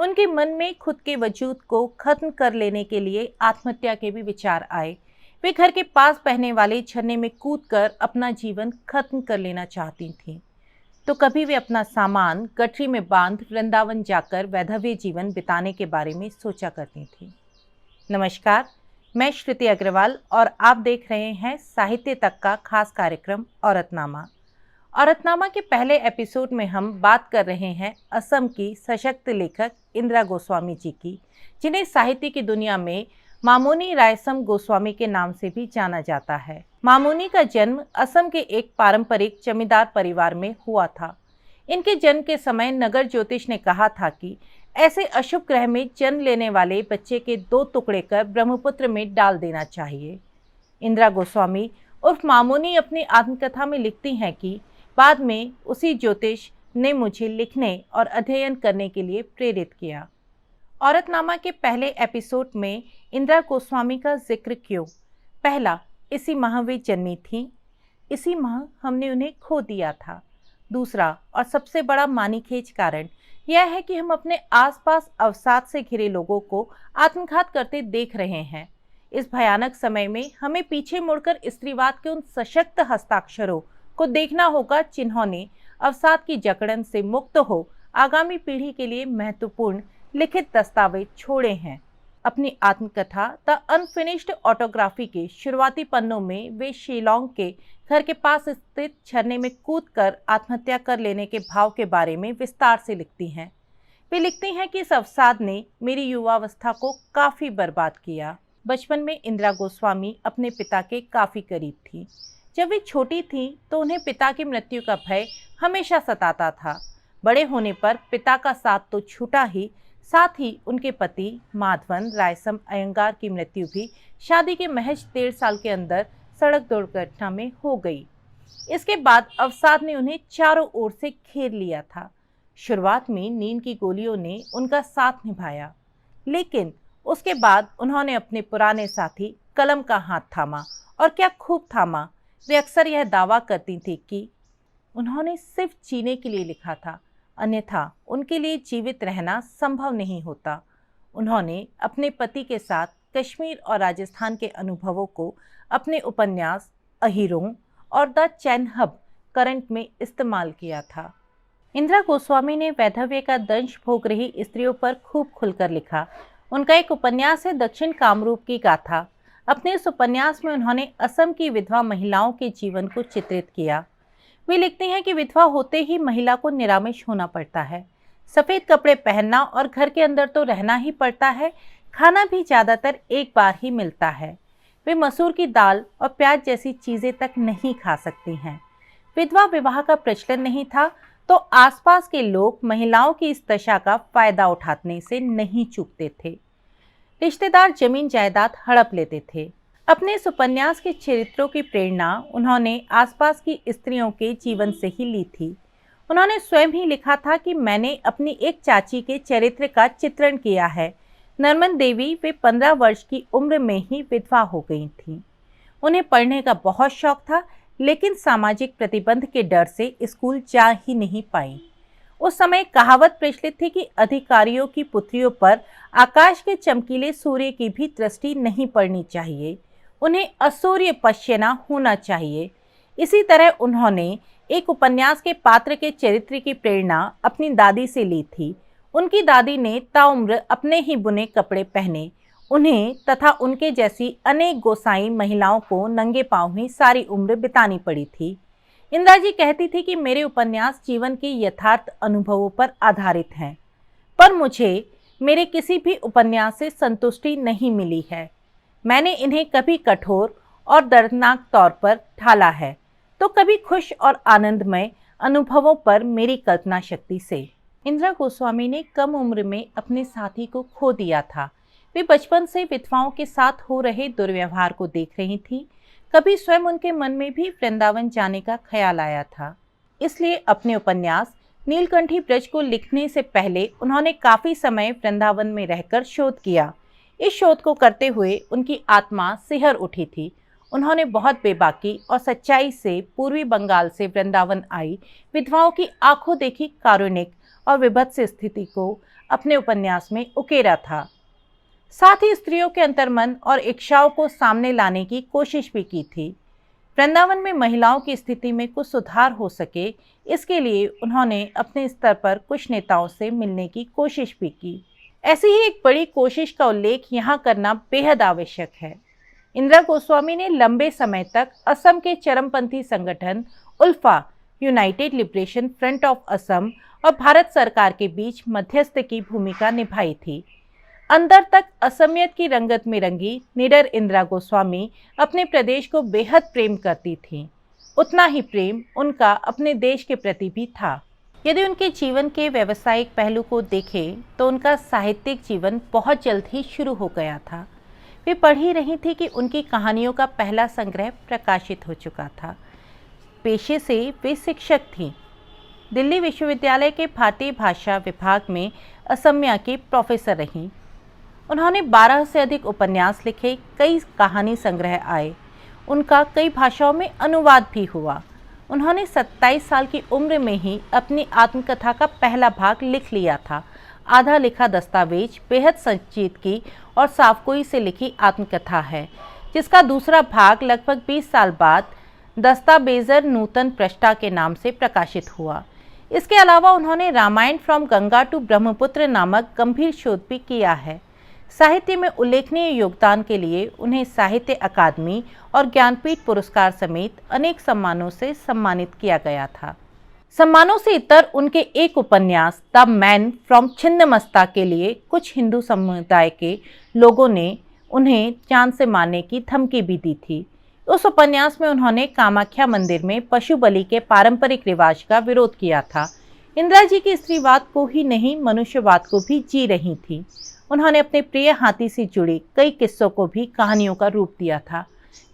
उनके मन में खुद के वजूद को खत्म कर लेने के लिए आत्महत्या के भी विचार आए। वे घर के पास बहने वाले झरने में कूदकर अपना जीवन खत्म कर लेना चाहती थीं। तो कभी वे अपना सामान गठरी में बांध वृंदावन जाकर वैधव्य जीवन बिताने के बारे में सोचा करती थीं। नमस्कार, मैं श्रुति अग्रवाल और आप देख रहे हैं साहित्य तक का खास कार्यक्रम औरतनामा। औरतनामा के पहले एपिसोड में हम बात कर रहे हैं असम की सशक्त लेखक इंदिरा गोस्वामी जी की, जिन्हें साहित्य की दुनिया में मामोनी रायसम गोस्वामी के नाम से भी जाना जाता है। मामोनी का जन्म असम के एक पारंपरिक जमींदार परिवार में हुआ था। इनके जन्म के समय नगर ज्योतिष ने कहा था कि ऐसे अशुभ ग्रह में जन्म लेने वाले बच्चे के 2 टुकड़े कर ब्रह्मपुत्र में डाल देना चाहिए। इंदिरा गोस्वामी उर्फ मामोनी अपनी आत्मकथा में लिखती हैं कि बाद में उसी ज्योतिष ने मुझे लिखने और अध्ययन करने के लिए प्रेरित किया। औरतनामा के पहले एपिसोड में इंदिरा गोस्वामी का जिक्र क्यों? पहला, इसी माह वे जन्मी थीं। इसी माह हमने उन्हें खो दिया था। दूसरा और सबसे बड़ा मानीखेज कारण यह है कि हम अपने आसपास अवसाद से घिरे लोगों को आत्मघात करते देख रहे हैं। इस भयानक समय में हमें पीछे मुड़कर स्त्रीवाद के उन सशक्त हस्ताक्षरों को देखना होगा जिन्होंने अवसाद की जकड़न से मुक्त हो आगामी पीढ़ी के लिए महत्वपूर्ण लिखित दस्तावेज छोड़े हैं। अपनी आत्मकथा द अनफिनिश्ड ऑटोग्राफी के शुरुआती पन्नों में वे शिलोंग के घर के पास स्थित झरने में कूदकर आत्महत्या कर लेने के भाव के बारे में विस्तार से लिखती हैं। वे लिखती हैं कि इस अवसाद ने मेरी युवावस्था को काफ़ी बर्बाद किया। बचपन में इंदिरा गोस्वामी अपने पिता के काफ़ी करीब थी। जब वे छोटी थीं तो उन्हें पिता की मृत्यु का भय हमेशा सताता था। बड़े होने पर पिता का साथ तो छूटा ही, साथ ही उनके पति माधवन रायसम अयंगार की मृत्यु भी शादी के महज 1.5 साल के अंदर सड़क दुर्घटना में हो गई। इसके बाद अवसाद ने उन्हें चारों ओर से घेर लिया था। शुरुआत में नींद की गोलियों ने उनका साथ निभाया, लेकिन उसके बाद उन्होंने अपने पुराने साथी कलम का हाथ थामा, और क्या खूब थामा। वे अक्सर यह दावा करती थी कि उन्होंने सिर्फ जीने के लिए लिखा था, अन्यथा उनके लिए जीवित रहना संभव नहीं होता। उन्होंने अपने पति के साथ कश्मीर और राजस्थान के अनुभवों को अपने उपन्यास अहिरों और द चैनहब करंट में इस्तेमाल किया था। इंदिरा गोस्वामी ने वैधव्य का दंश भोग रही स्त्रियों पर खूब खुलकर लिखा। उनका एक उपन्यास है दक्षिण कामरूप की गाथा। अपने इस उपन्यास में उन्होंने असम की विधवा महिलाओं के जीवन को चित्रित किया। वे लिखती हैं कि विधवा होते ही महिला को निरामिष होना पड़ता है, सफ़ेद कपड़े पहनना और घर के अंदर तो रहना ही पड़ता है। खाना भी ज़्यादातर एक बार ही मिलता है। वे मसूर की दाल और प्याज जैसी चीज़ें तक नहीं खा सकती हैं। विधवा विवाह का प्रचलन नहीं था, तो आसपास के लोग महिलाओं की इस दशा का फायदा उठाने से नहीं चूकते थे। रिश्तेदार जमीन जायदाद हड़प लेते थे। अपने इस उपन्यास के चरित्रों की प्रेरणा उन्होंने आसपास की स्त्रियों के जीवन से ही ली थी। उन्होंने स्वयं ही लिखा था कि मैंने अपनी एक चाची के चरित्र का चित्रण किया है। नर्मन देवी वे 15 वर्ष की उम्र में ही विधवा हो गई थीं। उन्हें पढ़ने का बहुत शौक था, लेकिन सामाजिक प्रतिबंध के डर से स्कूल जा ही नहीं पाई। उस समय कहावत प्रचलित थी कि अधिकारियों की पुत्रियों पर आकाश के चमकीले सूर्य की भी दृष्टि नहीं पड़नी चाहिए, उन्हें असूर्य पश्यना होना चाहिए। इसी तरह उन्होंने एक उपन्यास के पात्र के चरित्र की प्रेरणा अपनी दादी से ली थी। उनकी दादी ने ताउम्र अपने ही बुने कपड़े पहने। उन्हें तथा उनके जैसी अनेक गोसाई महिलाओं को नंगे पांव ही सारी उम्र बितानी पड़ी थी। इंदिरा जी कहती थी कि मेरे उपन्यास जीवन के यथार्थ अनुभवों पर आधारित हैं, पर मुझे मेरे किसी भी उपन्यास से संतुष्टि नहीं मिली है। मैंने इन्हें कभी कठोर और दर्दनाक तौर पर ढाला है, तो कभी खुश और आनंदमय अनुभवों पर मेरी कल्पना शक्ति से। इंदिरा गोस्वामी ने कम उम्र में अपने साथी को खो दिया था। वे बचपन से विधवाओं के साथ हो रहे दुर्व्यवहार को देख रही थी। कभी स्वयं उनके मन में भी वृंदावन जाने का ख्याल आया था। इसलिए अपने उपन्यास नीलकंठी ब्रज को लिखने से पहले उन्होंने काफ़ी समय वृंदावन में रहकर शोध किया। इस शोध को करते हुए उनकी आत्मा सिहर उठी थी। उन्होंने बहुत बेबाकी और सच्चाई से पूर्वी बंगाल से वृंदावन आई विधवाओं की आंखों देखी कारुणिक और विभत्स स्थिति को अपने उपन्यास में उकेरा था। साथ ही स्त्रियों के अंतर्मन और इच्छाओं को सामने लाने की कोशिश भी की थी। वृंदावन में महिलाओं की स्थिति में कुछ सुधार हो सके, इसके लिए उन्होंने अपने स्तर पर कुछ नेताओं से मिलने की कोशिश भी की। ऐसी ही एक बड़ी कोशिश का उल्लेख यहाँ करना बेहद आवश्यक है। इंदिरा गोस्वामी ने लंबे समय तक असम के चरमपंथी संगठन ULFA United Liberation Front of Assam और भारत सरकार के बीच मध्यस्थ की भूमिका निभाई थी। अंदर तक असमियत की रंगत में रंगी निडर इंदिरा गोस्वामी अपने प्रदेश को बेहद प्रेम करती थीं। उतना ही प्रेम उनका अपने देश के प्रति भी था। यदि उनके जीवन के व्यावसायिक पहलू को देखें तो उनका साहित्यिक जीवन बहुत जल्द ही शुरू हो गया था। वे पढ़ ही रही थी कि उनकी कहानियों का पहला संग्रह प्रकाशित हो चुका था। पेशे से वे शिक्षक थीं। दिल्ली विश्वविद्यालय के भारतीय भाषा विभाग में असमिया की प्रोफेसर रहीं। उन्होंने 12 से अधिक उपन्यास लिखे, कई कहानी संग्रह आए, उनका कई भाषाओं में अनुवाद भी हुआ। उन्होंने 27 साल की उम्र में ही अपनी आत्मकथा का पहला भाग लिख लिया था। आधा लिखा दस्तावेज बेहद संजीदगी और साफगोई से लिखी आत्मकथा है, जिसका दूसरा भाग लगभग 20 साल बाद दस्ताबेजर नूतन पृष्ठा के नाम से प्रकाशित हुआ। इसके अलावा उन्होंने रामायण फ्रॉम गंगा टू ब्रह्मपुत्र नामक गंभीर शोध भी किया है। साहित्य में उल्लेखनीय योगदान के लिए उन्हें साहित्य अकादमी और ज्ञानपीठ पुरस्कार समेत अनेक सम्मानों से सम्मानित किया गया था। सम्मानों से इतर उनके एक उपन्यास द मैन फ्रॉम छिन्नमस्ता के लिए कुछ हिंदू समुदाय के लोगों ने उन्हें जान से मारने की धमकी भी दी थी। उस उपन्यास में उन्होंने कामाख्या मंदिर में पशु बलि के पारंपरिक रिवाज का विरोध किया था। इंदिरा जी की स्त्रीवाद को ही नहीं, मनुष्यवाद को भी जी रही थी। उन्होंने अपने प्रिय हाथी से जुड़े कई किस्सों को भी कहानियों का रूप दिया था।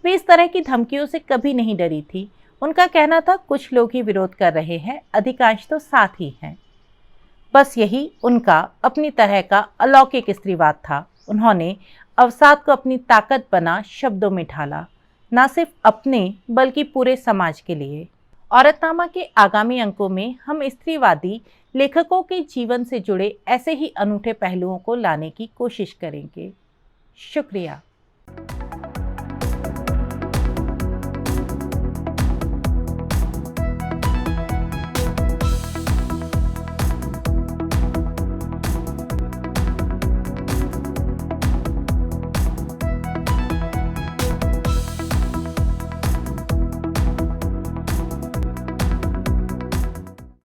वे इस तरह की धमकियों से कभी नहीं डरी थी। उनका कहना था, कुछ लोग ही विरोध कर रहे हैं, अधिकांश तो साथ ही हैं। बस यही उनका अपनी तरह का अलौकिक स्त्रीवाद था। उन्होंने अवसाद को अपनी ताकत बना शब्दों में ढाला, न सिर्फ अपने बल्कि पूरे समाज के लिए। औरतनामा के आगामी अंकों में हम स्त्रीवादी लेखकों के जीवन से जुड़े ऐसे ही अनूठे पहलुओं को लाने की कोशिश करेंगे। शुक्रिया।